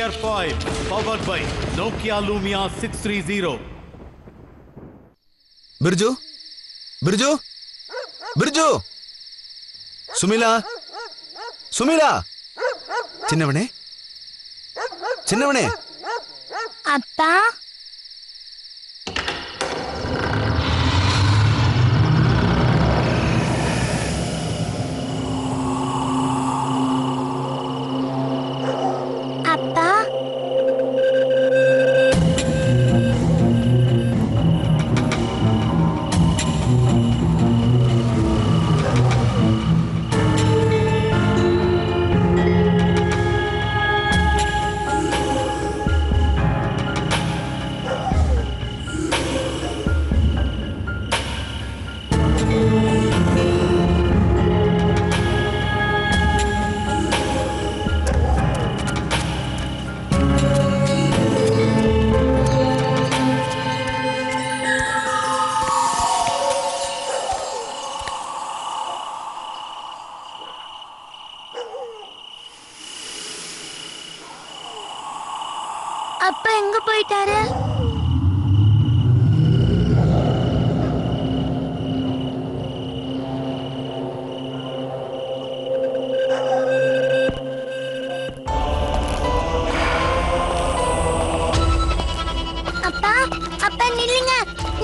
Tier 5 powered by Nokia Lumia 630. Birju Birju Birju சுமிலா சுமிலா சின்னவனே சின்னவனே அப்பா அப்பா அப்பா எங்க போயிட்டாரு? அப்பா அப்பா நில்லுங்க.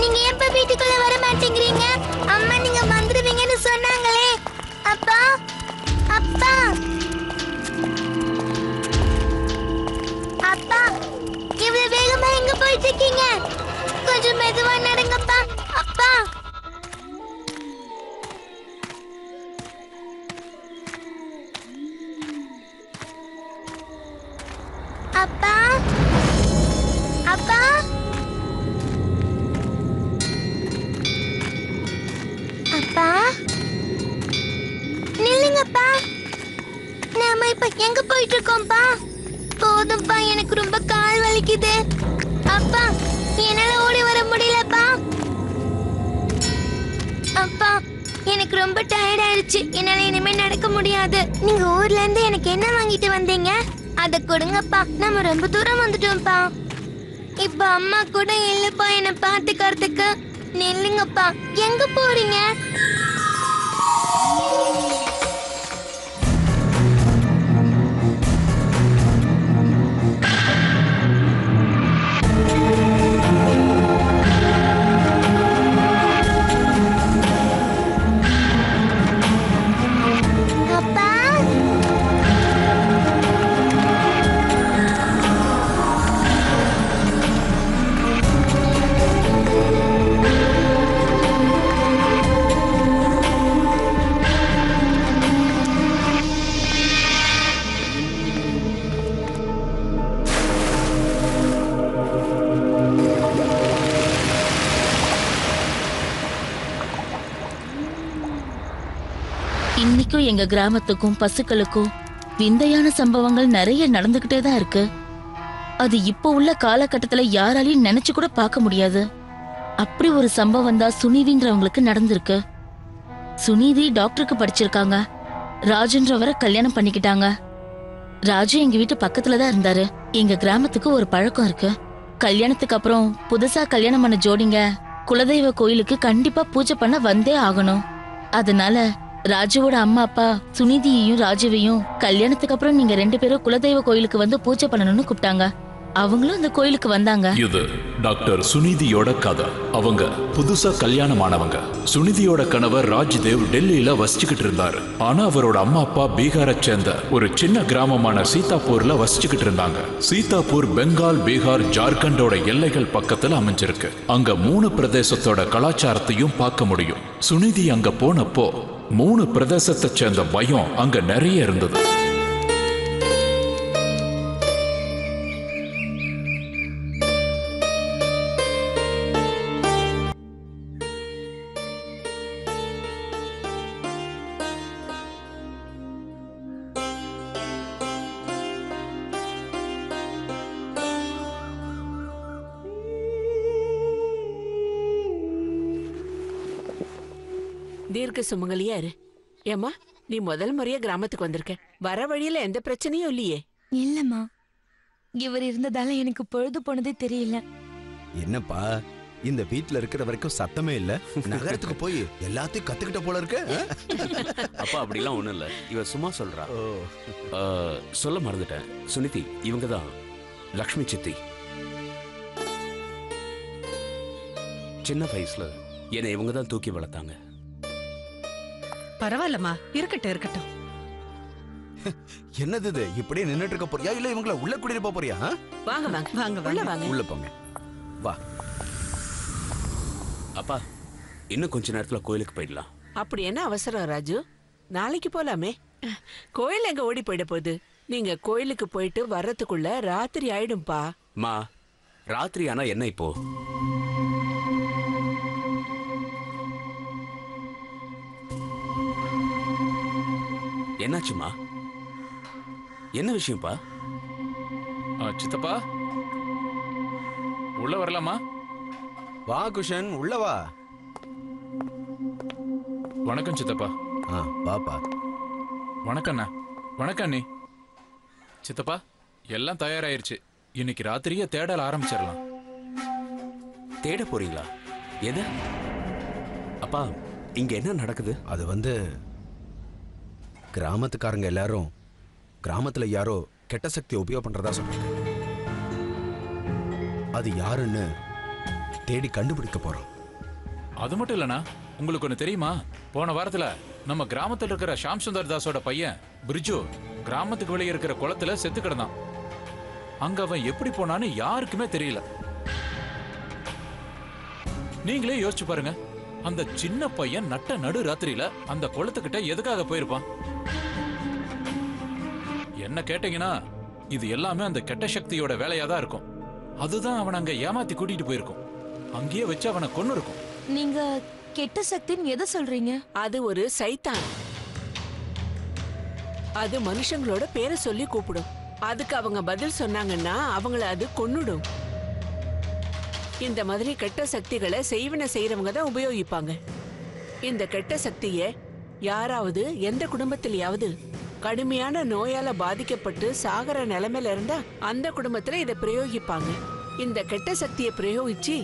நீங்க எப்ப வீட்டுக்குள்ள வர மாட்டேங்கிறீங்க? அம்மா நீங்க வந்துருவீங்கன்னு சொன்னாங்களே. அப்பா அப்பா அப்பா இவ்வளவு வேகமா எங்க போயிட்டு இருக்கீங்க? கொஞ்சம் மெதுவா நடங்கப்பா. அப்பா அப்பா அப்பா அப்பா நில்லுங்கப்பா. நாம இப்ப எங்க போயிட்டு இருக்கோம்ப்பா? போதும்பா, எனக்கு ரொம்ப கால் வலிக்குது. அப்பா என்னால ஓடி வர முடியலப்பா. அப்பா எனக்கு ரொம்ப டயர்ட் ஆயிடுச்சு. என்னால இனிமே நடக்க முடியாது. நீங்க ஊர்ல இருந்து எனக்கு என்ன வாங்கிட்டு வந்தீங்க? அத கொடுங்கப்பா. நம்ம ரொம்ப தூரம் வந்துட்டோம்ப்பா. இப்ப அம்மா கூட இல்லப்பா என்ன பாத்துக்கிறதுக்கு. நில்லுங்கப்பா. எங்க போறீங்க? அப்பா இன்னைக்கும் எங்க கிராமத்துக்கும் பசுக்களுக்கும் விந்தையான சம்பவங்கள் நிறைய நடந்துகிட்டே தான் இருக்கு. அது இப்போ உள்ள காலகட்டத்துல யாராலையும் நினைச்சு கூட பார்க்க முடியாது. அப்படி ஒரு சம்பவம் தான் சுனிதின்றவங்களுக்கு நடந்திருக்கு. சுனிதி டாக்டருக்கு படிச்சிருக்காங்க. ராஜுன்றவரை கல்யாணம் பண்ணிக்கிட்டாங்க. ராஜு எங்க வீட்டு பக்கத்துல தான் இருந்தாரு. எங்க கிராமத்துக்கு ஒரு பழக்கம் இருக்கு. கல்யாணத்துக்கு அப்புறம் புதுசா கல்யாணம் பண்ண ஜோடிங்க குலதெய்வ கோயிலுக்கு கண்டிப்பா பூஜை பண்ண வந்தே ஆகணும். அதனால ராஜுவோட அம்மா அப்பா சுனிதியையும் ராஜுவையும் கல்யாணத்துக்கு அப்புறம் நீங்க 2 பேரும் குலதெய்வ கோயிலுக்கு வந்து பூஜை பண்ணணும்னு கூப்பிட்டாங்க. அவங்களும் அந்த கோயிலுக்கு வந்தாங்க. இது டாக்டர் சுனிதியோட கதை. அவங்க புதுசா கல்யாணமானவங்க. சுனிதியோட கணவர் ராஜ்தேவ் டெல்லியில வசிச்சுக்கிட்டு இருந்தாரு. ஆனா அவரோட அம்மா அப்பா பீகாரை சேர்ந்த ஒரு சின்ன கிராமமான சீதாப்பூர்ல வசிச்சுக்கிட்டு இருந்தாங்க. சீதாப்பூர் பெங்கால், பீகார், ஜார்க்கண்டோட எல்லைகள் பக்கத்துல அமைஞ்சிருக்கு. அங்க 3 பிரதேசத்தோட கலாச்சாரத்தையும் பார்க்க முடியும். சுனிதி அங்க போனப்போ 3 பிரதேசத்தை சேர்ந்த பயம் அங்க நிறைய இருந்தது. தீர்க்க சுமங்கலியா இரு. ஏம்மா, நீ முதல் முறையா கிராமத்துக்கு வந்திருக்க. வர வழியில எந்த பிரச்சனையும் இல்லையே? இல்லம்மா, இவர் இருந்ததால எனக்கு பொழுது போனதே தெரியல. என்னப்பா இந்த வீட்ல இருக்கிற வரைக்கும் சத்தமே இல்ல, நகரத்துக்கு போய் எல்லாத்தையும் கத்துக்கிட்ட போல இருக்கு. அப்பா அப்படிலாம் ஒண்ணும் இல்ல, இவ சும்மா சொல்றா. சொல்ல மறந்துட்டேன், சுனிதி இவங்க தான் லக்ஷ்மி சித்தி. சின்ன வயசுல என்னை இவங்க தான் தூக்கி வளர்த்தாங்க. பரவாயில்லம்மா, இருக்கட்டும் இருக்கட்டும். என்னது இது, இப்படியே நின்னுட்டு இருக்க போறியா இல்ல இவங்கள உள்ள கூட்டிட்டு போறியா? வாங்க வாங்க வாங்க உள்ள வாங்க. உள்ள போங்க, வா. அப்பா இன்னும் கொஞ்ச நேரத்துல கோயிலுக்கு போயிடலாம். அப்படி என்ன அவசரம் ராஜு? நாளைக்கு போலாமே. கோயில் எங்க ஓடி போயிட போகுது? நீங்க கோயிலுக்கு போயிட்டு வர்றதுக்குள்ள ராத்திரி ஆயிடும்பா. மா ராத்திரி ஆனா என்ன இப்போ? என்னாச்சுமா? என்ன விஷயம்ப்பா? சித்தப்பா உள்ள வரலாமா? வா குஷன், உள்ள வா. வணக்கம் சித்தப்பா. பாப்பா. வணக்கண்ணா. வணக்கம் அண்ணி. சித்தப்பா எல்லாம் தயாராயிருச்சு, இன்னைக்கு ராத்திரியே தேடல் ஆரம்பிச்சிடலாம். தேட போறீங்களா? எது? அப்பா இங்க என்ன நடக்குது? அது கிராமத்துக்காரங்க எல்லாரும் கிராமத்துல யாரோ கெட்ட சக்தியை உபயோகம் பண்றதா சொன்னாங்க. அது யாருன்னு தேடி கண்டுபிடிக்க போறோம். அது மட்டும் இல்லண்ணா, உங்களுக்கு ஒண்ணு தெரியுமா? போன வாரத்துல நம்ம கிராமத்துல இருக்கிற ஷாம் சுந்தர் தாஸோட பையன் பிரிஜு கிராமத்துக்கு வெளியே இருக்கிற குளத்துல செத்து கிடந்தான். அங்க அவன் எப்படி போனான்னு யாருக்குமே தெரியல. நீங்களே யோசிச்சு பாருங்க, அந்த சின்ன பையன் நட்ட நடு ராத்திரியில அந்த குளத்துக்கிட்ட எதுக்காக போயிருப்பான்? என்ன கேட்டீங்கன்னா இது எல்லாமே அந்த கெட்ட சக்தியோட வேலையா தான் இருக்கும். அதுதான் அவன் அங்க ஏமாத்தி கூட்டிட்டு போயிருக்கும். அங்கேயே வச்சு அவனை கொன்னு இருக்கும். நீங்க கெட்ட சக்தின்னு எதை சொல்றீங்க? அது ஒரு சைத்தான். அது மனுஷங்களோட பேரை சொல்லி கூப்பிடும். அதுக்கு அவங்க பதில் சொன்னாங்கன்னா அவங்கள அது கொன்னுடும். இந்த மாதிரி கெட்ட சக்திகளை செய்வன செய்யறவங்க தான் உபயோகிப்பாங்க. இந்த கெட்ட சக்திய யாராவது எந்த குடும்பத்திலயாவது கடுமையான நோயால பாதிக்கப்பட்டு சாகர நிலைமையில இருந்தா அந்த குடும்பத்துல இதை பிரயோகிப்பாங்க. இந்த கெட்ட சக்தியை பிரயோகிச்சு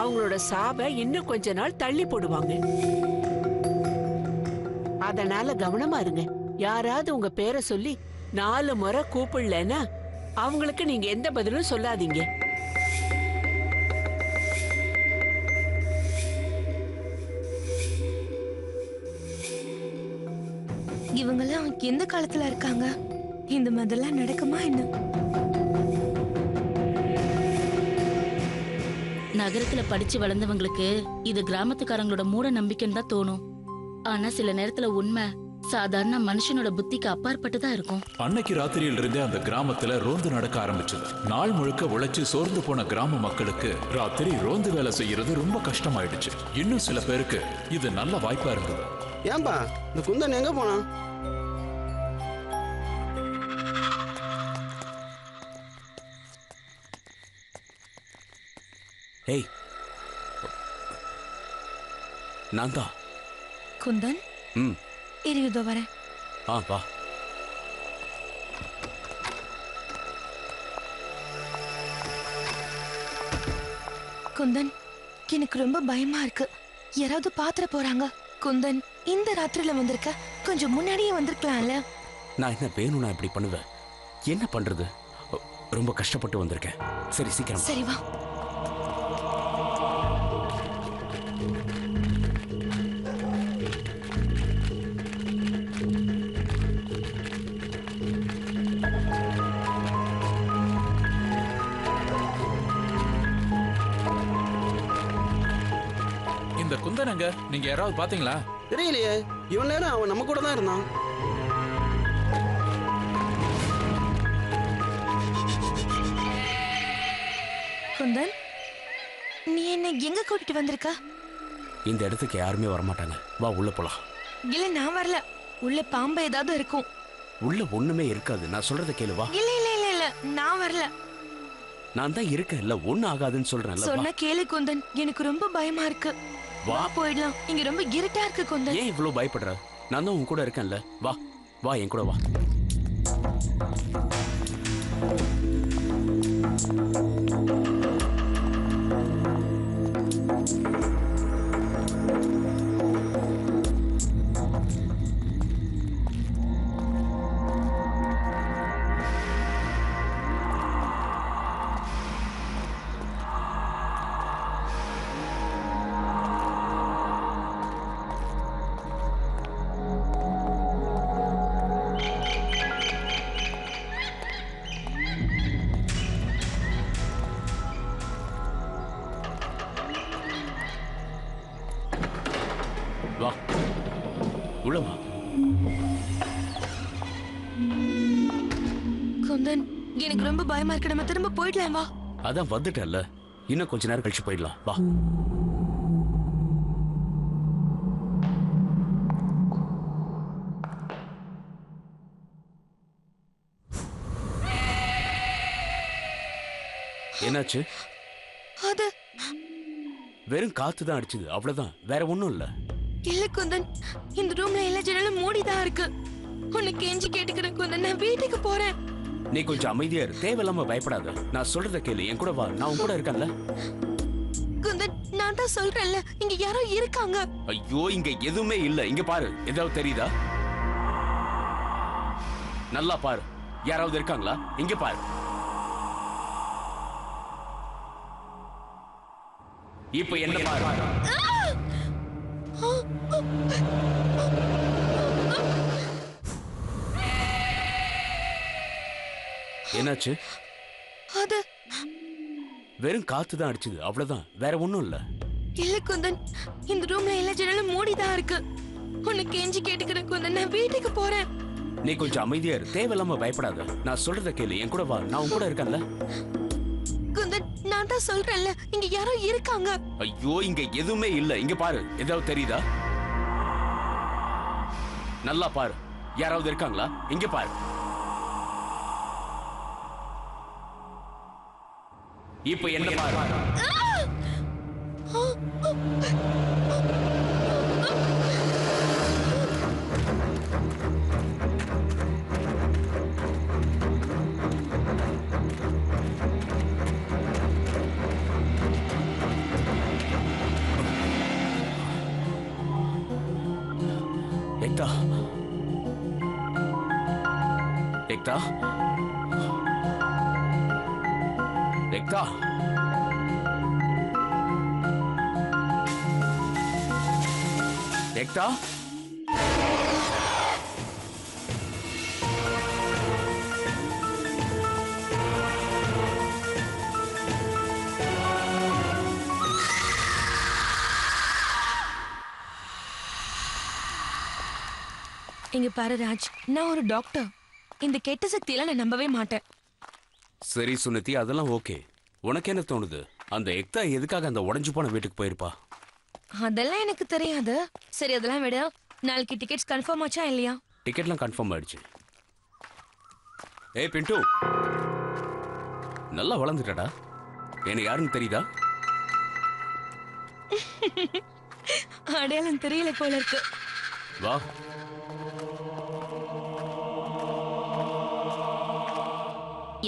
அவங்களோட சாப இன்னும் கொஞ்ச நாள் தள்ளி போடுவாங்க. அதனால கவனமா இருங்க. யாராவது உங்க பேரை சொல்லி 4 முறை கூப்பிடலன்னா அவங்களுக்கு நீங்க எந்த பதிலும் சொல்லாதீங்க. இவங்கெல்லாம் எந்த காலத்துல இருக்காங்க? இந்த மாதிரிலாம் நடக்குமா என்ன? நகரத்துல படிச்சு வளர்ந்தவங்களுக்கு இது கிராமத்துக்காரங்களோட மூட நம்பிக்கைன்னு தான் தோணும். ஆனா சில நேரத்துல உண்மை சாதாரண மனுஷனோட புத்திக்கு அப்பாற்பட்டுதான் இருக்கும். அன்னைக்கு ராத்திரியில இருந்தே அந்த கிராமத்துல ரோந்து நடக்க ஆரம்பிச்சது. நாள் முழுக்க உழைச்சு சோர்ந்து போன கிராம மக்களுக்கு ராத்திரி ரோந்து வேலை செய்யறது ரொம்ப கஷ்டமாயிடுச்சு. இன்னும் சில பேருக்கு இது நல்ல வாய்ப்பா இருந்தது. ஏன்பா இந்த குந்தன் எங்க போனா? ஏய், நான் தான். குந்தன், இதோ வரேன். வா. குந்தன், எனக்கு ரொம்ப பயமா இருக்கு. யாராவது பாத்திர போறாங்க. குந்தன், இந்த ராத்திரில வந்திருக்க, கொஞ்சம் முன்னாடியே வந்திருக்கலாம்ல. நான் என்ன வேணும்னா இப்படி பண்ணுவேன்? என்ன பண்றது? ரொம்ப கஷ்டப்பட்டு வந்திருக்கேன். சரி சீக்கிரம். சரி வா. இந்த குந்தனங்க நீங்க யாராவது பாத்தீங்களா? தெரியலையே, இவன் நேரம் அவன் நம்ம கூட தான் இருந்தான். குந்தன், நீ என்ன எங்க கூட்டிட்டு வந்திருக்க? இந்த இடத்துக்கு யாருமே வரமாட்டாங்க. வா உள்ள போலாம். இல்ல நான் வரல. உள்ள பாம்பு ஏதாவது இருக்கும். உள்ள ஒண்ணுமே இருக்காது. நான் சொல்றத கேளு. வா. இல்ல இல்ல இல்ல இல்ல நான் வரல. நான் தான் இருக்கேன். இல்ல ஒண்ணு ஆகாதுன்னு சொல்றேன்ல. சொன்ன கேளு குந்தன், எனக்கு ரொம்ப பயமா இருக்கு. வா போயிடலாம். இங்க ரொம்ப இருட்டா இருக்கு குந்தன். ஏன் இவ்வளவு பயப்படுற? நான் தான் உன் கூட இருக்கேன்ல. வா வா, என் கூட வா. வா உள்ள வா. குந்தன், எனக்கு ரொம்ப பயமா இருக்கு. நம்ம திரும்ப போயிடலாம் வா. அதான் வந்துட்டல்ல, இன்னும் கொஞ்ச நேரம் கழிச்சு போயிடலாம் வா. என்னாச்சு? அது வெறும் காத்து தான் அடிச்சது, அவ்வளவுதான், வேற ஒண்ணும் இல்ல. இல்ல குந்தன், இந்த ரூம்ல எல்லா ஜன்னலும் மூடிதான் இருக்கு. உன்னை கெஞ்சி கேட்டுக்கிறேன் குந்தன், நான் வீட்டுக்கு போறேன். நீ கொஞ்சம் அமைதியா இரு, தேவையில்லாம பயப்படாத. நான் சொல்றத கேளு, என் கூட வா, நான் உன் கூட இருக்கேன்ல. குந்தன், நான் தான் சொல்றேன்ல, இங்க யாரோ இருக்காங்க. ஐயோ, இங்க எதுவுமே இல்ல. இங்க பாரு, ஏதாவது தெரியுதா? நல்லா பாரு, யாராவது இருக்காங்களா? இங்க பாரு. இப்ப என்ன பாரு. என்னாச்சு? அது வெறும் காத்து தான் அடிச்சது, அவ்வளவுதான், வேற ஒண்ணும் இல்ல. இல்ல குந்தன், இந்த ரூம்ல எல்லா ஜன்னலும் மூடிதான் இருக்கு. உன்னை கெஞ்சி கேட்டுக்கிறேன் குந்தன், நான் வீட்டுக்கு போறேன். நீ கொஞ்சம் அமைதியா இரு, தேவையில்லாம பயப்படாத. நான் சொல்றத கேளு, என் கூட வா, நான் உன் கூட இருக்கேன்ல. குந்தன், நான் தான் சொல்றேன்ல, இங்க யாரோ இருக்காங்க. ஐயோ, இங்க எதுவுமே இல்ல. இங்க பாரு, ஏதாவது தெரியுதா? நல்லா பாரு, யாராவது இருக்காங்களா? இங்க பாரு. இப்ப என்ன பாரு. एकता, एकता, एकता, एकता. இங்க பாரு ராஜ், நான் ஒரு டாக்டர். இந்த கெட்ட சக்தியெல்லாம் நான் நம்பவே மாட்டேன். சரி சுனிதி, அதெல்லாம் ஓகே. உனக்கு என்ன தோணுது? அந்த எக்தா எதுக்காக அந்த உடைஞ்சு போன வீட்டுக்கு போயிருப்பா? அதெல்லாம் எனக்கு தெரியாது. சரி, அதெல்லாம் விட, நாளைக்கு டிக்கெட்ஸ் கன்ஃபார்ம் ஆச்சா இல்லையா? டிக்கெட்லாம் கன்ஃபார்ம் ஆயிடுச்சு. ஏய் பிண்டு, நல்லா வளர்ந்துட்டடா. என்ன யாருன்னு தெரியுதா? அடையாளம் தெரியல போல இருக்கு. வா.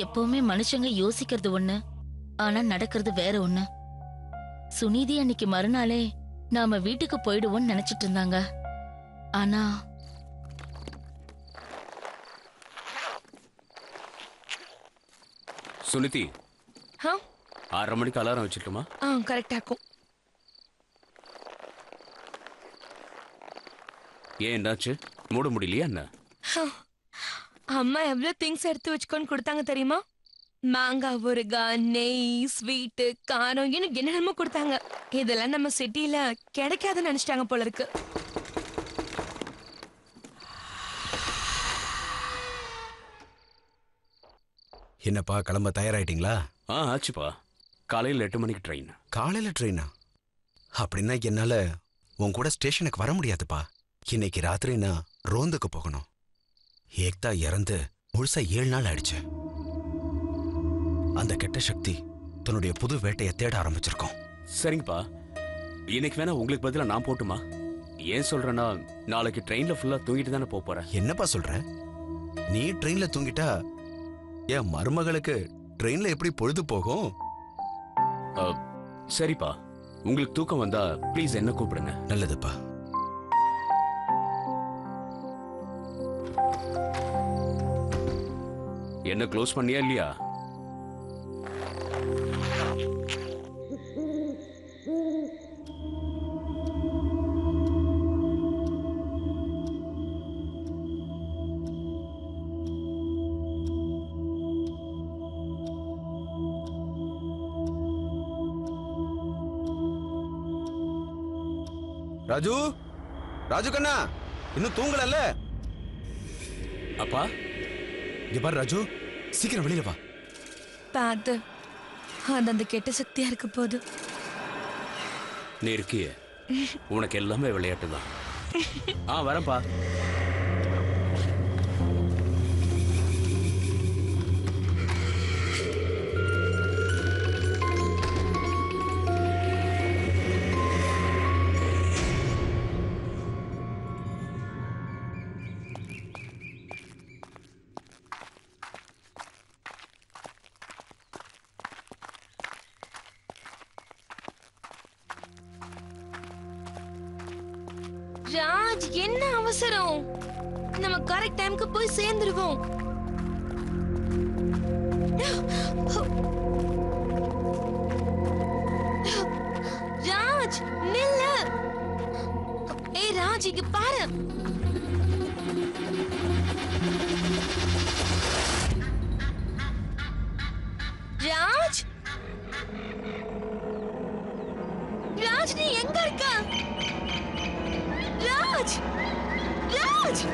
எப்பவுமே மனுஷங்க யோசிக்கிறது ஒண்ணு, ஆனா நடக்கிறது வேற ஒண்ணு. சுனிதி அன்னைக்கு மறுநாளே நாம வீட்டுக்கு போயிடுவோம்னு நினைச்சிட்டு இருந்தாங்க. ஆனா சுனிதி, ஆ 6:30 மணிக்கு அலாரம் வச்சிருக்கோமா? கரெக்டா இருக்கும். ஏன், என்னாச்சு? மூட முடியலையா என்ன? அம்மா எவ்வளவு திங்ஸ் எடுத்து வச்சுக்கோன்னு கொடுத்தாங்க தெரியுமா? மாங்காய் ஊறுகாய், நெய், ஸ்வீட்டு, காரம், இன்னும் என்னென்னமோ கொடுத்தாங்க. இதெல்லாம் நம்ம சிட்டில கிடைக்காதுன்னு நினைச்சிட்டாங்க போல இருக்கு. என்னப்பா, கிளம்ப தயாராயிட்டீங்களா? ஆச்சுப்பா. காலையில் 8 மணிக்கு ட்ரெயின். காலையில ட்ரெயினா? அப்படின்னா என்னால உன் கூட ஸ்டேஷனுக்கு வர முடியாதுப்பா. இன்னைக்கு ராத்திரி நான் ரோந்துக்கு போகணும். ஏக்தா இறந்து முழுசா 7 நாள் ஆயிடுச்சு. அந்த கெட்ட சக்தி தன்னுடைய புது வேட்டையை தேட ஆரம்பிச்சிருக்கோம். சரிங்கப்பா, இன்னைக்கு வேணா உங்களுக்கு பதிலா நான் போட்டுமா? ஏன் சொல்றேன்னா, நாளைக்கு ட்ரெயின்ல ஃபுல்லா தூங்கிட்டு தானே போறேன். என்னப்பா சொல்ற? நீ ட்ரெயின்ல தூங்கிட்டா என் மருமகளுக்கு ட்ரெயின்ல எப்படி பொழுது போகும்? சரிப்பா, உங்களுக்கு தூக்கம் வந்தா ப்ளீஸ் என்ன கூப்பிடுங்க. நல்லதுப்பா. என்ன க்ளோஸ் பண்ணியா இல்லையா? ராஜு, ராஜு கண்ணா, இன்னும் தூங்கலல்ல? அப்பா, இங்க பாரு ராஜு, சீக்கிரம் வெளியில வா. பார்த்து அது அந்த கெட்ட சக்தியா இருக்க போது. நீ இருக்கியே, உனக்கு எல்லாமே விளையாட்டு தான். வரேன்ப்பா. ராஜ், என்ன அவசரம்? நம்ம கரெக்ட் டைம்க்கு போய் சேர்ந்துருவோம். ராஜ், நில்லு. ஏய் ராஜ், இங்க பாரு. ராஜ், ராஜ், நீ எங்க இருக்க? ராஜ், ராஜ்,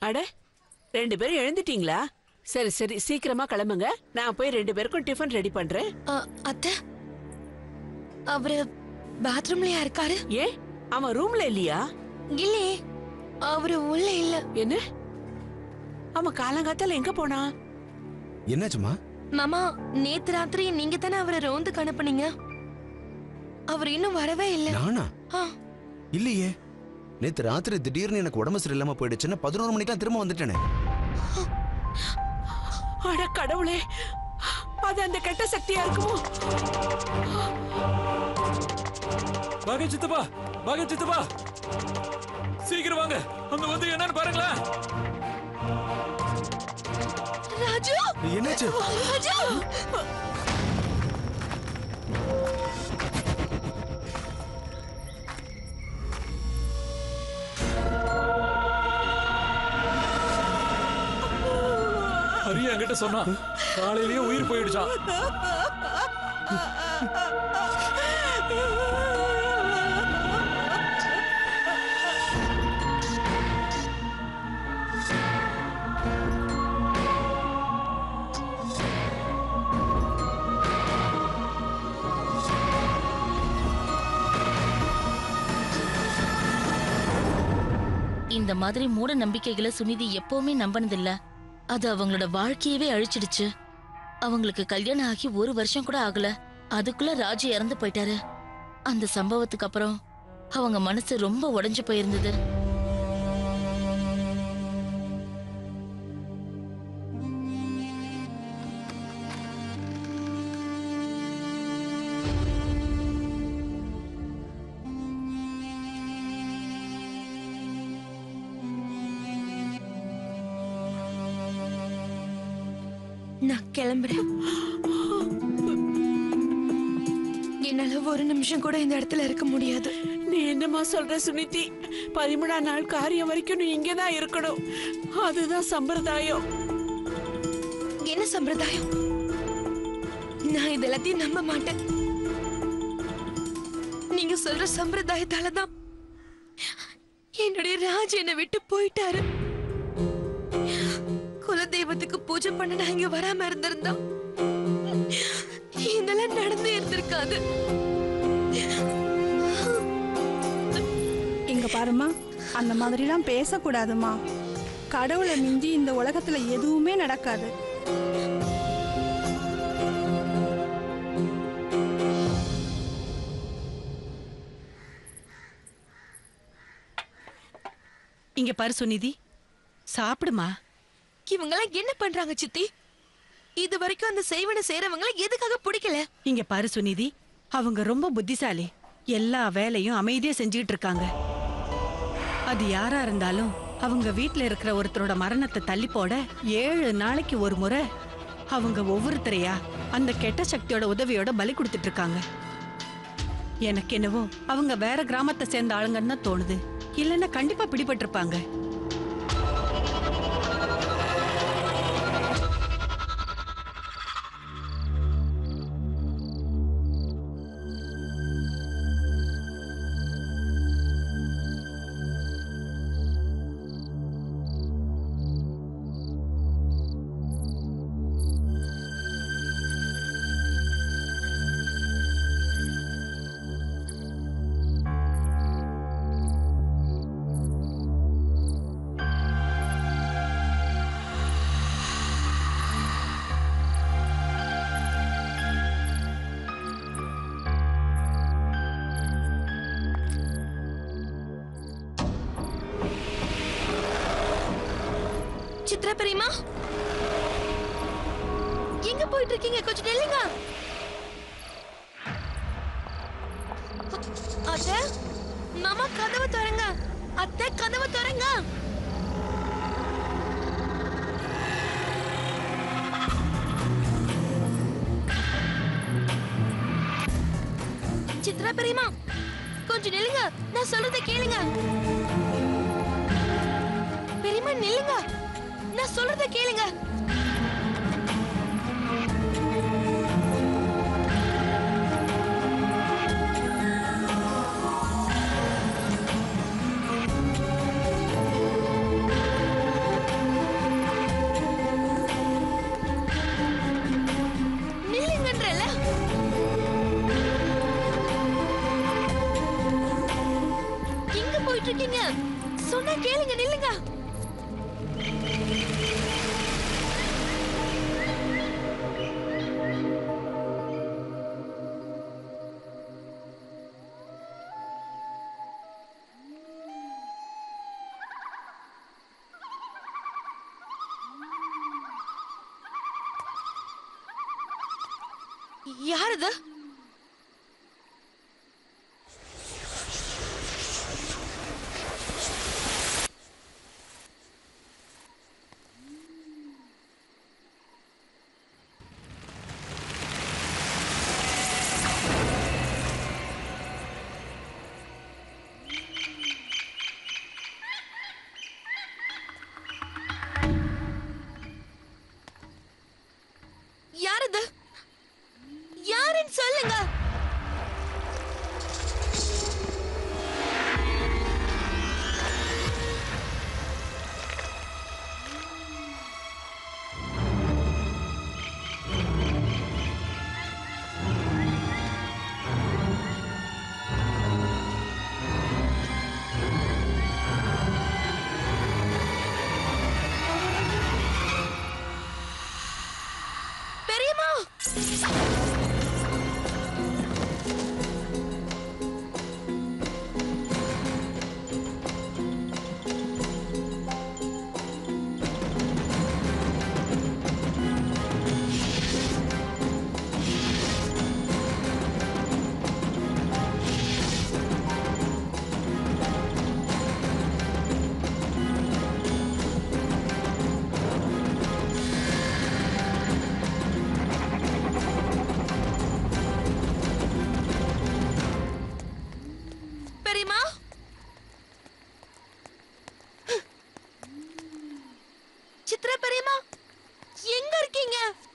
அட, 2 பேரும் எழுந்துட்டீங்களா? சரி சரி, சீக்கிரமா கிளம்புங்க. நான் போய் 2 பேருக்கும் டிஃபன் ரெடி பண்றேன். அத்தை, அவரு பாத்ரூம்லயா இருக்காரு? ஏன், அவன் ரூம்ல இல்லையா? இல்லையே, அவரு உள்ள இல்ல. என்ன, அவன் காலங்காத்தால எங்க போனா? என்னாச்சுமா? மாமா, நேத்து ராத்திரி நீங்க தானே அவரை ரோந்துக்கு அனுப்புனீங்க. அவர் இன்னும் வரவே இல்ல. நானா? ஆ, இல்லையே, நேத்து ராத்திரி திடீர்னு எனக்கு உடம்பு சரியில்லாம போயிடுச்சுன்னா 11 மணிக்கெல்லாம் திரும்ப வந்துட்டேனே. அட கடவுளே, அது அந்த கெட்ட சக்தியா இருக்குமோ? பாக சித்தப்பா, பாக சித்தப்பா, சீக்கிரம் வாங்க, அங்க வந்து என்னன்னு பாருங்களேன். ராஜு, என்னாச்சு? ராஜு, ஹரி என்கிட்ட சொன்னா, காலையிலேயே உயிர் போயிடுச்சான். இந்த மாதிரி மூட நம்பிக்கைகளை சுனிதி எப்பவுமே நம்பினதில்ல. அது அவங்களோட வாழ்க்கையவே அழிச்சிடுச்சு. அவங்களுக்கு கல்யாணம் ஆகி 1 வருஷம் கூட ஆகல, அதுக்குள்ள ராஜு இறந்து போயிட்டாரு. அந்த சம்பவத்துக்கு அப்புறம் அவங்க மனசு ரொம்ப உடைஞ்சு போயிருந்தது. நான் கிளம்புறேன். என்னால 1 நிமிஷம் கூட இந்த இடத்துல இருக்க முடியாது. நீ என்னம்மா சொல்ற சுனிதி? 13ஆம் நாள் காரியம் வரைக்கும் நீ இங்கதான் இருக்கணும். அதுதான் சம்பிரதாயம். என்ன சம்பிரதாயம்? நான் இது எல்லாத்தையும் நம்ப மாட்டேன். நீங்க சொல்ற சம்பிரதாயத்தாலதான் என்னுடைய ராஜ் என்னை விட்டு போயிட்டாரு. குலதெய்வத்துக்கு பூஜை பண்ண நான் இங்க வராம இருந்திருந்தா இதெல்லாம் நடந்தே இருந்திருக்காது. இங்க பாருமா, அந்த மாதிரிலாம் பேசக்கூடாதுமா. கடவுளை மிஞ்சி இந்த உலகத்துல எதுவுமே நடக்காது. இங்க பாரு சுனிதி, சாப்பிடுமா. இவங்கெல்லாம் என்ன பண்றாங்க சித்தி? இது வரைக்கும் அந்த செய்வனை செய்யறவங்களை எதுக்காக பிடிக்கல? இங்க பாரு சுனிதி, அவங்க ரொம்ப புத்திசாலி. எல்லா வேலையும் அமைதியா செஞ்சுட்டு இருக்காங்க. அது யாரா இருந்தாலும் அவங்க வீட்டுல இருக்கிற ஒருத்தரோட மரணத்தை தள்ளி போட 7 நாளைக்கு ஒரு முறை அவங்க ஒவ்வொருத்தரையா அந்த கெட்ட சக்தியோட உதவியோட பலி கொடுத்துட்டு இருக்காங்க. எனக்கு என்னவோ அவங்க வேற கிராமத்தை சேர்ந்த ஆளுங்கன்னு தான் தோணுது. இல்லைன்னா கண்டிப்பா பிடிபட்டிருப்பாங்க. சித்ரா பெரியம்மா, எங்க போயிட்டு இருக்கீங்க? கொஞ்சம் நில்லுங்க. அத்தை, மாமா கதவை திறங்க. அத்தை, கதவை திறங்க. சித்ரா பெரியம்மா, கொஞ்சம் நில்லுங்க. நான் சொல்றதை கேளுங்க. பெரியம்மா நில்லுங்க, நான் சொல்றத கேளுங்க. நில்லுங்கன்றல. எங்க போயிட்டு இருக்கீங்க? சொன்னா கேளுங்க, நில்லுங்க. யாரது? யாரது? யாருன்னு சொல்லு. பண்ணாதீங்க.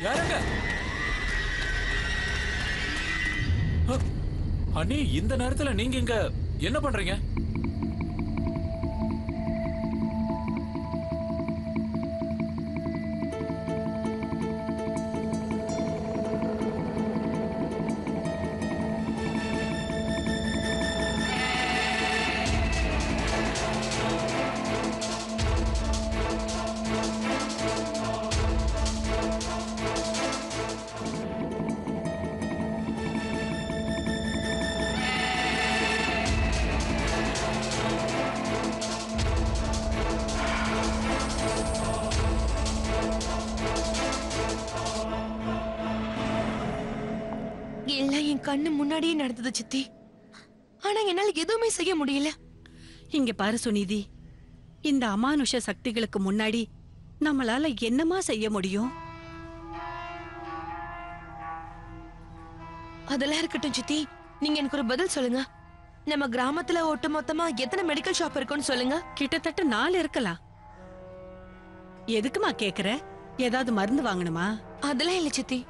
யாருங்க அண்ணி? இந்த நேரத்துல நீங்க இங்க என்ன பண்றீங்க? எல்லாம் என் கண்ணு முன்னாடியே நடந்தது சித்தி. ஆனா என்னால எதுவுமே செய்ய முடியல. இங்க பாரு சுனிதி, இந்த அமானுஷ சக்திகளுக்கு முன்னாடி நம்மளால என்னமா செய்ய முடியும்? அதெல்லாம் இருக்கட்டும் சித்தி, நீங்க எனக்கு ஒரு பதில் சொல்லுங்க. நம்ம கிராமத்துல ஒட்டுமொத்தமா எத்தனை மெடிக்கல் ஷாப் இருக்குன்னு சொல்லுங்க. கிட்டத்தட்ட 4 இருக்கலாம். எதுக்குமா கேக்குற? ஏதாவது மருந்து வாங்கணுமா? அதெல்லாம் இல்ல சித்தி.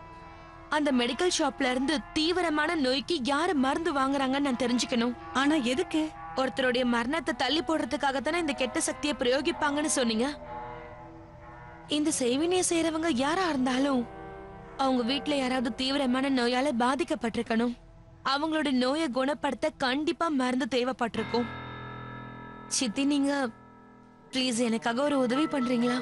அந்த மெடிக்கல் ஷாப்ல இருந்து தீவிரமான நோய்க்கு யாரு மருந்து வாங்குறாங்கன்னு நான் தெரிஞ்சுக்கணும். ஆனா எதுக்கு? ஒருத்தருடைய மரணத்தை தள்ளி போடுறதுக்காகத்தானே இந்த கெட்ட சக்தியை பிரயோகிப்பாங்கன்னு சொன்னீங்க. இந்த செய்வினையை செய்யறவங்க யாரா இருந்தாலும் அவங்க வீட்டுல யாராவது தீவிரமான நோயால பாதிக்கப்பட்டிருக்கணும். அவங்களோட நோயை குணப்படுத்த கண்டிப்பா மருந்து தேவைப்பட்டிருக்கும். சித்தி, நீங்க ப்ளீஸ் எனக்காக ஒரு உதவி பண்றீங்களா?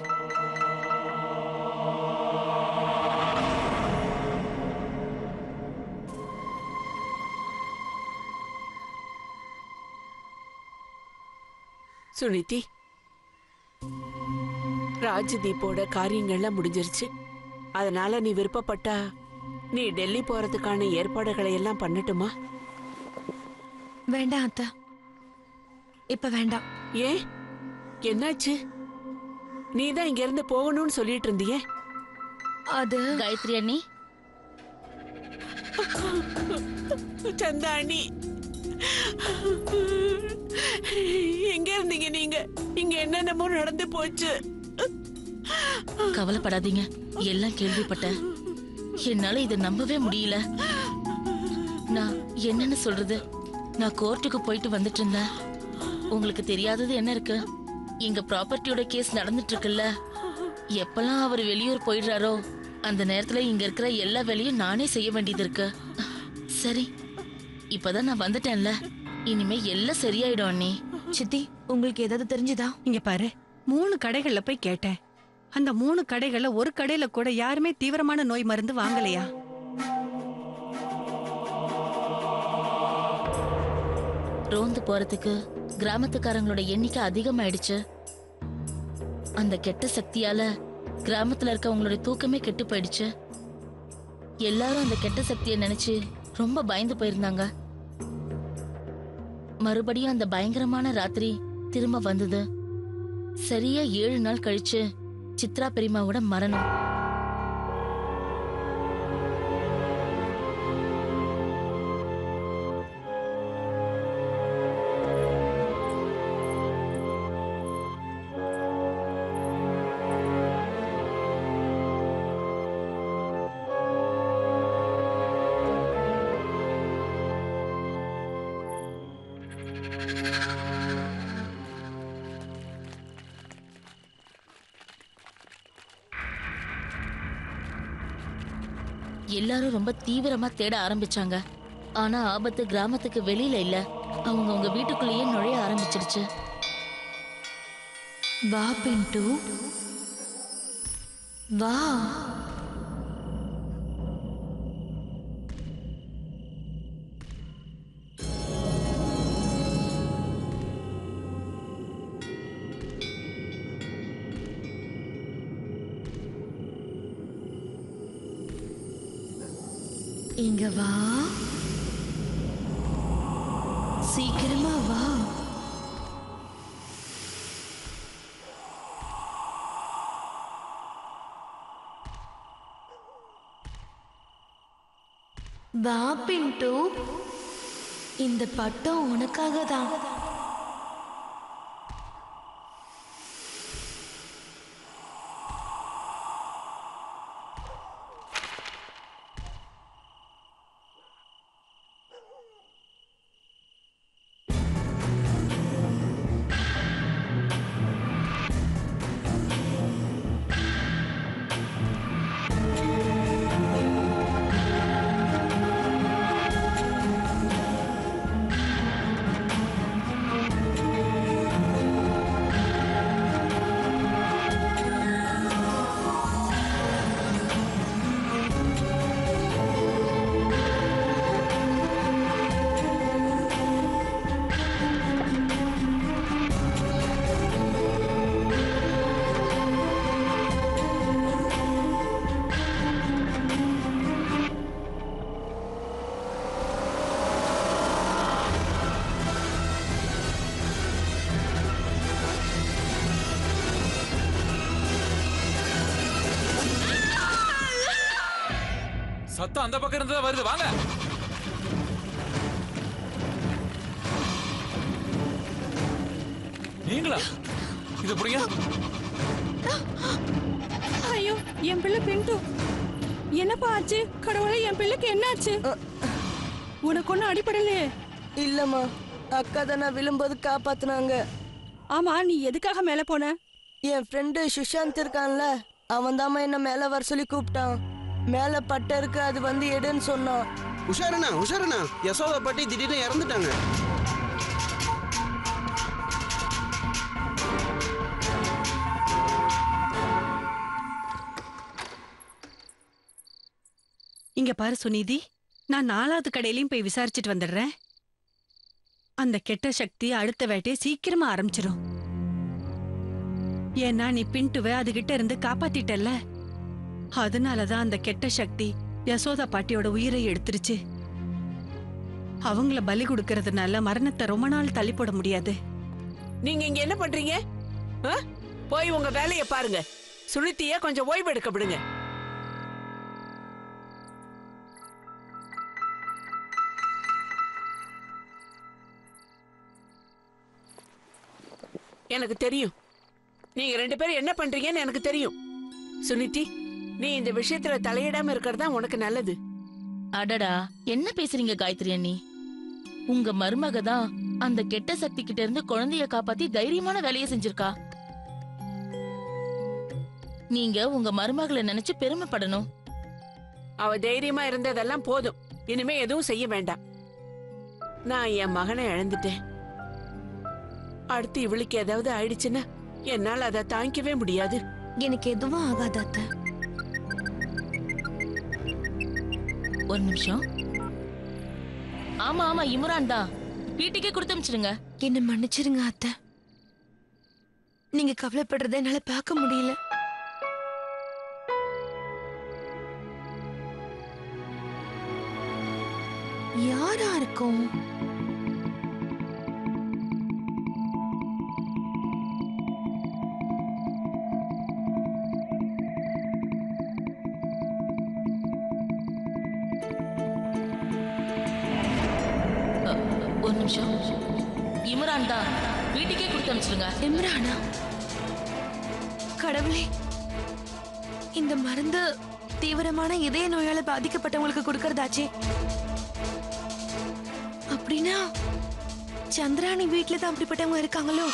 சுனிதி, ராஜதீப்போட காரியங்கள்லாம் முடிஞ்சிருச்சு. அதனால நீ விருப்பப்பட்டா நீ டெல்லி போறதுக்கான ஏற்பாடுகளை எல்லாம் பண்ணட்டுமா? வேண்டாம் அத்தா, இப்ப வேண்டாம். ஏன், என்னாச்சு? நீ தான் இங்க இருந்து போகணும்னு சொல்லிட்டு இருந்தியே. அது காயத்ரி அண்ணி, சந்தாணி, எங்க இருந்தீங்க நீங்க? இங்க என்னென்னமோ நடந்து போச்சு. கவலைப்படாதீங்க, எல்லாம் கேள்விப்பட்டேன். என்னால இதை நம்பவே முடியல. நான் என்னன்னு சொல்றது? நான் கோர்ட்டுக்கு போயிட்டு வந்துட்டு இருந்தேன். உங்களுக்கு தெரியாதது என்ன இருக்கு? எங்க ப்ராப்பர்ட்டியோட கேஸ் நடந்துட்டு இருக்குல்ல. எப்பெல்லாம் அவர் வெளியூர் போயிடுறாரோ அந்த நேரத்துல இங்க இருக்கிற எல்லா வேலையும் நானே செய்ய வேண்டியது இருக்கு. சரி, இப்பதான் நான் வந்துட்டேன்ல, இனிமே எல்லாம் சரியாயிடும் அண்ணி. சித்தி, உங்களுக்கு ஏதாவது தெரிஞ்சுதா? இங்க பாரு, 3 கடைகள்ல போய் கேட்டேன். அந்த 3 கடைகள்ல ஒரு கடையில கூட யாருமே தீவிரமான நோய் மருந்து வாங்கலையா? ரோந்து போறதுக்கு கிராமத்துக்காரங்களோட எண்ணிக்கை அதிகமாயிடுச்சு. அந்த கெட்ட சக்தியால கிராமத்துல இருக்கவங்களோட தூக்கமே கெட்டு போயிடுச்சு. எல்லாரும் அந்த கெட்ட சக்தியை நினைச்சு ரொம்ப பயந்து போயிருந்தாங்க. மறுபடியும் அந்த பயங்கரமான ராத்திரி திரும்ப வந்தது. சரியா 7 நாள் கழிச்சு சித்ரா பெரியம்மாவோட மரணம். எல்லாரும் ரொம்ப தீவிரமா தேட ஆரம்பிச்சாங்க. ஆனா ஆபத்து கிராமத்துக்கு வெளியில இல்ல, அவங்க வீட்டுக்குள்ளேயே நுழைய ஆரம்பிச்சிருச்சு. வா பிண்டு, வா. இங்க வா, சீக்கிரமா வா. வா பிண்டு. இந்த பட்டம் உனக்காக தான். சத்தம் அந்த பக்கம் இருந்து வருது, வாங்க. நீங்களா? இது புரியுங்க. ஐயோ, என் பிள்ளை பிண்டு. என்னப்பா ஆச்சு? கடவுளே, என் பிள்ளைக்கு என்னாச்சு? உனக்கு ஒன்றும் அடிப்படலையே? இல்லம்மா, அக்கா தானே விழும்போது காப்பாத்துனாங்க. ஆமா, நீ எதுக்காக மேல போன? என் ஃப்ரெண்டு சுஷாந்த் இருக்கான்ல, அவன் தாம்மா என்ன மேல வர சொல்லி கூப்பிட்டான். மேல பட்டை இருக்கு, அது வந்து எடுன்னு சொன்னான். உஷாரண்ணா, யசோதா பாட்டி திடீர்னு இறந்துட்டாங்க. இங்க பாரு சுனிதி, நான் 4வது கடையிலயும் போய் விசாரிச்சுட்டு வந்துடுறேன். அந்த கெட்ட சக்தி அடுத்த வேட்டையை சீக்கிரமா ஆரம்பிச்சிரும். ஏன்னா நீ பின்ட்டுவ அதுகிட்ட இருந்து காப்பாத்திட்டல்ல, அதனாலதான் அந்த கெட்ட சக்தி யசோதா பாட்டியோட உயிரை எடுத்துருச்சு. அவங்கள பலி கொடுக்கறதுனால மரணத்தை ரொம்ப நாள் தள்ளி போட முடியாது. நீங்க இங்க என்ன பண்றீங்க? போய் உங்க வேலையை பாருங்க. சுனிதிய கொஞ்சம் ஓய்வு எடுக்க விடுங்க. எனக்கு தெரியும் நீங்க 2 பேரும் என்ன பண்றீங்கன்னு எனக்கு தெரியும். சுனிதி, நீ இந்த விஷயத்துல தலையிடாம இருக்கிறது தான் உனக்கு நல்லது. அடடா, என்ன பேசுறீங்க காயத்ரி அண்ணி? உங்க மருமக தான் அந்த கெட்ட சக்தி கிட்ட இருந்து குழந்தைய காப்பாத்தி தைரியமான வேலையை செஞ்சிருக்கா. நீங்க உங்க மருமகளை நினைச்சு பெருமைப்படணும். அவ தைரியமா இருந்ததெல்லாம் போதும், இனிமே எதுவும் செய்ய வேண்டாம். நான் என் மகனை இழந்துட்டேன். அடுத்து இவளுக்கு ஏதாவது ஆயிடுச்சுன்னா என்னால் அதை தாங்கிக்கவே முடியாது. எனக்கு எதுவும் ஆகாது அத்தை. ஒரு நிமிஷம். ஆமா ஆமா, இம்ரான் தான். வீட்டுக்கே கொடுத்து அனுப்பிச்சிடுங்க. என்ன மன்னிச்சிருங்க அத்தை, நீங்க கவலைப்படுறத என்னால பார்க்க முடியல. யாரா இருக்கும்? ஒரு நிமிஷம். இம்ரான் தான். வீட்டுக்கே கொடுத்து அனுப்பிச்சிடுங்க. இம்ரானா? கடவுளே, இந்த மருந்து தீவிரமான இதய நோயால பாதிக்கப்பட்டவங்களுக்கு கொடுக்கறதாச்சே. அப்படின்னா சந்திராணி வீட்டுல தான் அப்படிப்பட்டவங்க இருக்காங்களோ?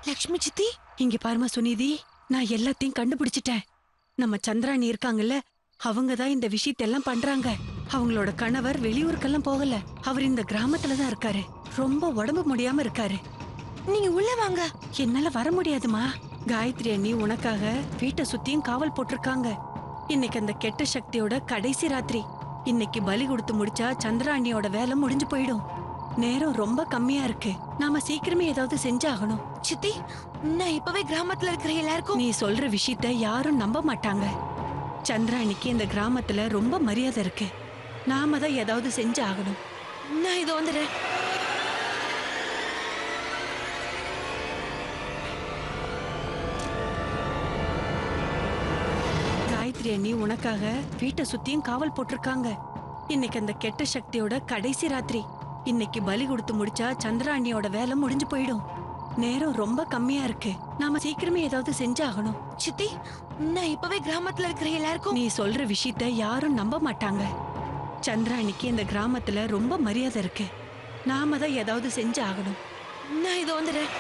லக்ஷ்மி சித்தி, இங்க பாருமா சுனிதி, நான் எல்லாத்தையும் கண்டுபிடிச்சிட்டேன். நம்ம சந்திராணி இருக்காங்கல்ல, அவங்கதான் இந்த விஷயத்தெல்லாம் பண்றாங்க. அவங்களோட கணவர் வெளியூருக்கெல்லாம் போகல, அவர் இந்த கிராமத்துலதான் இருக்காரு. ரொம்ப உடம்பு முடியாம இருக்காரு. நீங்க உள்ள வாங்க. என்னால வர முடியாதுமா. காயத்ரி அண்ணி உனக்காக வீட்டை சுத்தியும் காவல் போட்டிருக்காங்க. இன்னைக்கு அந்த கெட்ட சக்தியோட கடைசி ராத்திரி. இன்னைக்கு பலி கொடுத்து முடிச்சா சந்திராணியோட வேலை முடிஞ்சு போயிடும். நேரம் ரொம்ப கம்மியா இருக்கு. நாம சீக்கிரமே ஏதாவது செஞ்சாகணும். சித்தி, நான் இப்பவே கிராமத்துல இருக்கிற எல்லாருக்கும் நீ சொல்ற விஷயத்த யாரும் நம்ப மாட்டாங்க. சந்திராணிக்கு இந்த கிராமத்துல ரொம்ப மரியாதை இருக்கு. நாம தான் ஏதாவது செஞ்சாகணும். நான் இதோ வந்துடுறேன். காயத்ரி அண்ணி உனக்காக வீட்டை சுத்தியும் காவல் போட்டிருக்காங்க. இன்னைக்கு அந்த கெட்ட சக்தியோட கடைசி ராத்திரி. இன்னைக்கு பலி கொடுத்து முடிச்சா சந்திரா அண்ணியோட வேலை முடிஞ்சு போயிடும். நேரம் ரொம்ப கம்மியா இருக்கு. நாம சீக்கிரமே ஏதாவது செஞ்சாகணும். சித்தி, நான் இப்பவே கிராமத்துல இருக்கிற எல்லாருக்கும் நீ சொல்ற விஷயத்த யாரும் நம்ப மாட்டாங்க. சந்திராணிக்கு இந்த கிராமத்துல ரொம்ப மரியாதை இருக்கு. நாம தான் ஏதாவது செஞ்சாகணும். நான் இதோ வந்துடுறேன்.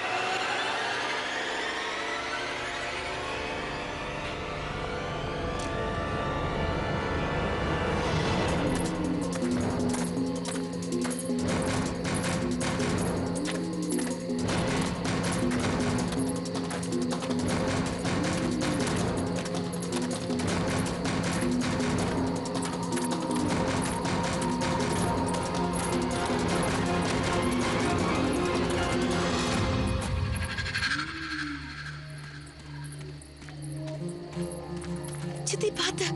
சித்தி பார்த்து.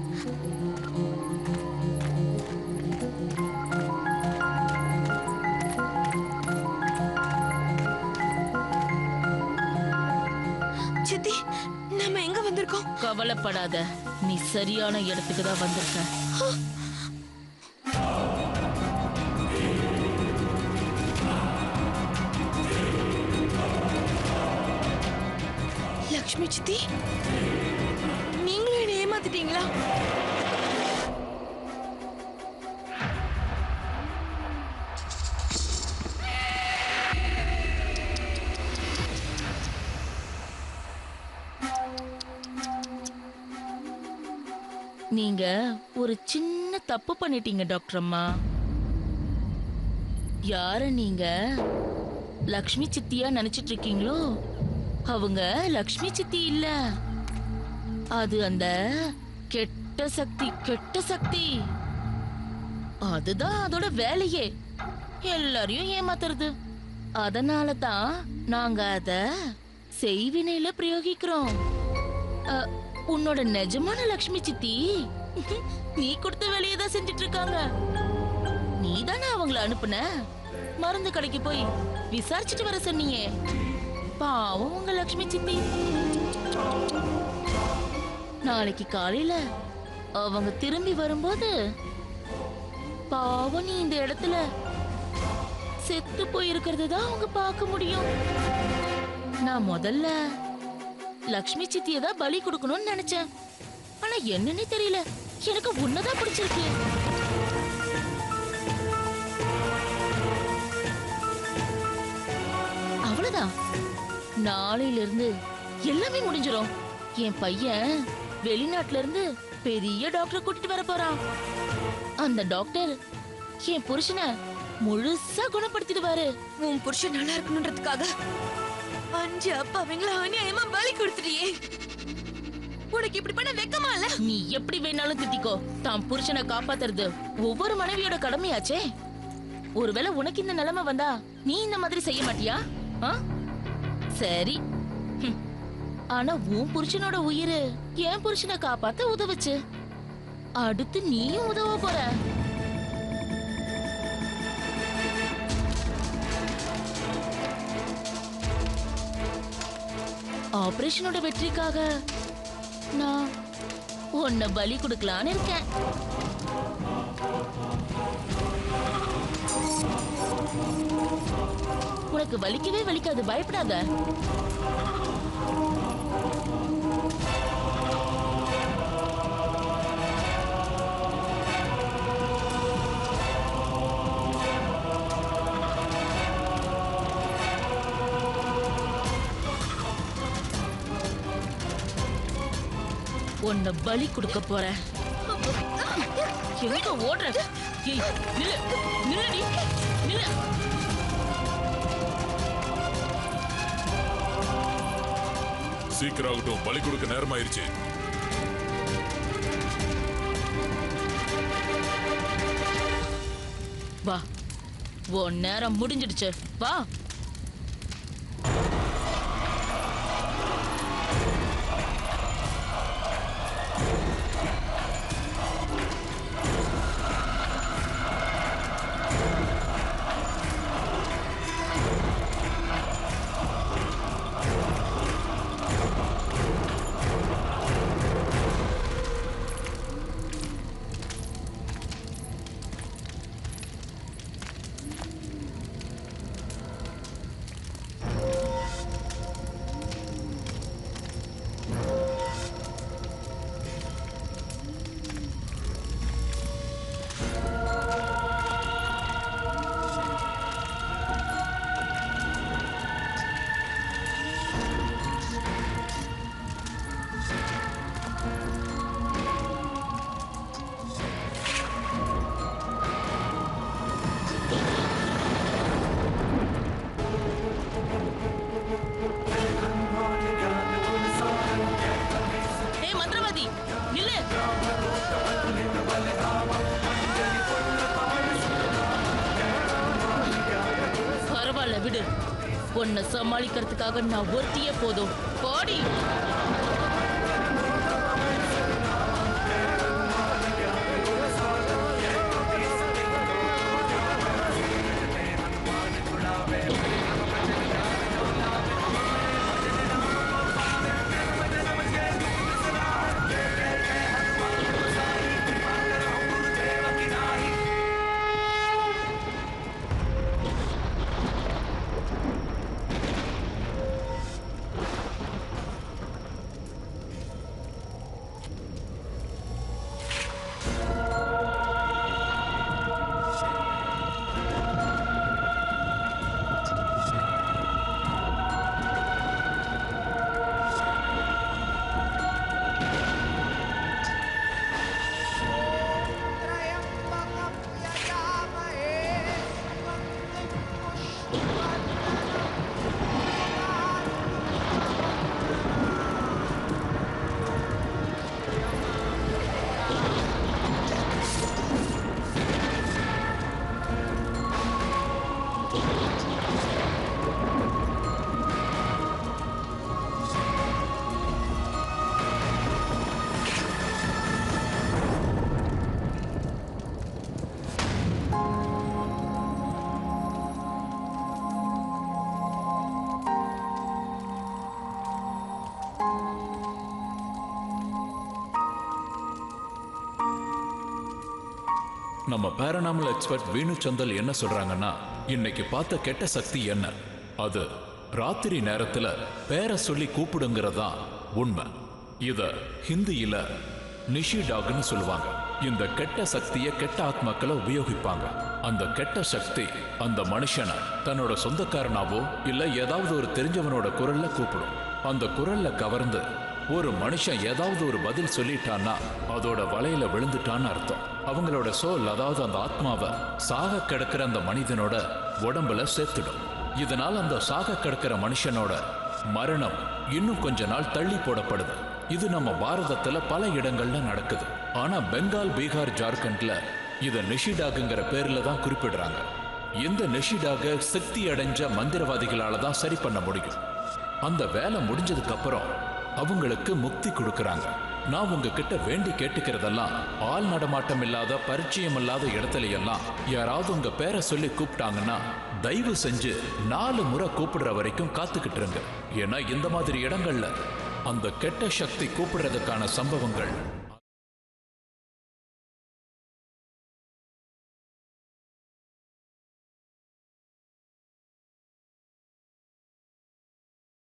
சித்தி, நாம எங்க வந்திருக்கோம்? கவலைப்படாத, நீ சரியான இடத்துக்கு தான் வந்திருக்க. லக்ஷ்மி சித்தி, நீங்களும் என்ன ஏமாத்திட்டீங்களா? நீங்க ஒரு சின்ன தப்பு பண்ணிட்டீங்க டாக்டர் அம்மா. யார நீங்க லக்ஷ்மி சித்தியா நினைச்சிட்டு இருக்கீங்களோ, அவங்க லக்ஷ்மி சித்தி இல்ல. அது அந்த கெட்ட சக்தி. கெட்ட சக்தி அதுதான் அதோட வேலையே, எல்லாரையும் ஏமாத்துறது. அதனால தான் நாங்க அத செய்வினையில பிரயோகிக்கிறோம். உன்னோட நிஜமான லக்ஷ்மி சித்தி நீ கொடுத்த வேலையை தான் செஞ்சிட்டு இருக்காங்க. நீ தானே அவங்கள அனுப்புன. மருந்து கடைக்கு போய் விசாரிச்சுட்டு வர சொன்னியே. பாவம் உங்க லக்ஷ்மி சித்தி. நாளைக்கு காலையில அவங்க திரும்பி வரும்போது பாவம் நீ இந்த இடத்துல செத்து போயிருக்கிறது தான் அவங்க பார்க்க முடியும். நான் முதல்ல லக்ஷ்மி சித்தியை தான் பலி கொடுக்கணும்னு நினைச்சேன். ஆனா என்னன்னே தெரியல, எனக்கு உன்னதான் பிடிச்சிருக்கு. அவ்வளவுதான், நாளையில இருந்து எல்லாமே முடிஞ்சிடும். என் பையன் வெளிநாட்டுல இருந்து பெரிய டாக்டர் கூட்டிட்டு வர போறான். அந்த டாக்டர் என் புருஷனை முழுசா குணப்படுத்திடுவாரு. உன் புருஷன் நல்லா இருக்கணும்ன்றதுக்காக 5 அப்பாவிங்களா அநியாயமா பலி கொடுத்துட்டியே. உனக்கு இப்படி பண்ண வெக்கமா இல்ல? நீ எப்படி வேணாலும் திட்டிக்கோ, தான் புருஷனை காப்பாத்துறது ஒவ்வொரு மனைவியோட கடமையாச்சே. ஒருவேளை உனக்கு இந்த நிலைமை வந்தா நீ இந்த மாதிரி செய்ய மாட்டியா? சரி, ஆனா உன் புருஷனோட உயிர் என் புருஷனை காப்பாத்த உதவுச்சு. அடுத்து நீயும் உதவ போற. ஆபரேஷனோட வெற்றிக்காக நான் உன்னை பலி கொடுக்கலான்னு இருக்கேன். உனக்கு வலிக்கவே வலிக்காது, பயப்படாத. உன்னை பலி கொடுக்க போறேன். எங்க ஓடுற? ஏய், நில்லு, நில்லுடி, நில்லு. சீக்கிரம் ஆகட்டும், பலி கொடுக்க நேரமாயிருச்சு. வா, உன் நேரம் முடிஞ்சிடுச்சு. வா. உன்னை சமாளிக்கிறதுக்காக நான் ஒருத்தியே போதும். பாடி நம்ம பேரனாமல் எக்ஸ்பர்ட் வீணு சந்தல் என்ன சொல்றாங்கன்னா, இன்னைக்கு பார்த்த கெட்ட சக்தி என்ன, அது ராத்திரி நேரத்துல பேரை சொல்லி கூப்பிடுங்கிறதா உண்மை. இத ஹிந்தியில நிஷிடாக்னு சொல்லுவாங்க. இந்த கெட்ட சக்தியை கெட்ட ஆத்மாக்களை உபயோகிப்பாங்க. அந்த கெட்ட சக்தி அந்த மனுஷனை தன்னோட சொந்தக்காரனாவோ இல்ல ஏதாவது ஒரு தெரிஞ்சவனோட குரல்ல கூப்பிடும். அந்த குரல்ல கவர்ந்து ஒரு மனுஷன் ஏதாவது ஒரு பதில் சொல்லிட்டான்னா அதோட வலையில விழுந்துட்டான்னு அர்த்தம். அவங்களோட சோல், அதாவது அந்த ஆத்மாவை சாக கிடக்கிற அந்த மனிதனோட உடம்புல சேர்த்துடும். இதனால் அந்த சாக கிடக்கிற மனுஷனோட மரணம் இன்னும் கொஞ்ச நாள் தள்ளி போடப்படுது. இது நம்ம பாரதத்துல பல இடங்கள்ல நடக்குது. ஆனா பெங்கால், பீகார், ஜார்க்கண்ட்ல இத நிஷிடாகுங்கிற பேர்ல தான் குறிப்பிடுறாங்க. இந்த நிஷிடாக சக்தி அடைஞ்ச மந்திரவாதிகளால தான் சரி பண்ண முடியும். அந்த வேலை முடிஞ்சதுக்கு அப்புறம் அவங்களுக்கு முக்தி கொடுக்கறாங்க. நான் உங்ககிட்ட வேண்டி கேட்டுக்கிறதெல்லாம், ஆள் நடமாட்டம் இல்லாத பரிச்சயம் இல்லாத இடத்துல எல்லாம் யாராவது உங்க பேரை சொல்லி கூப்பிட்டாங்கன்னா தயவு செஞ்சு 4 முறை கூப்பிடுற வரைக்கும் காத்துக்கிட்டுருங்க. ஏன்னா இந்த மாதிரி இடங்கள்ல அந்த கெட்ட சக்தி கூப்பிடுறதுக்கான சம்பவங்கள்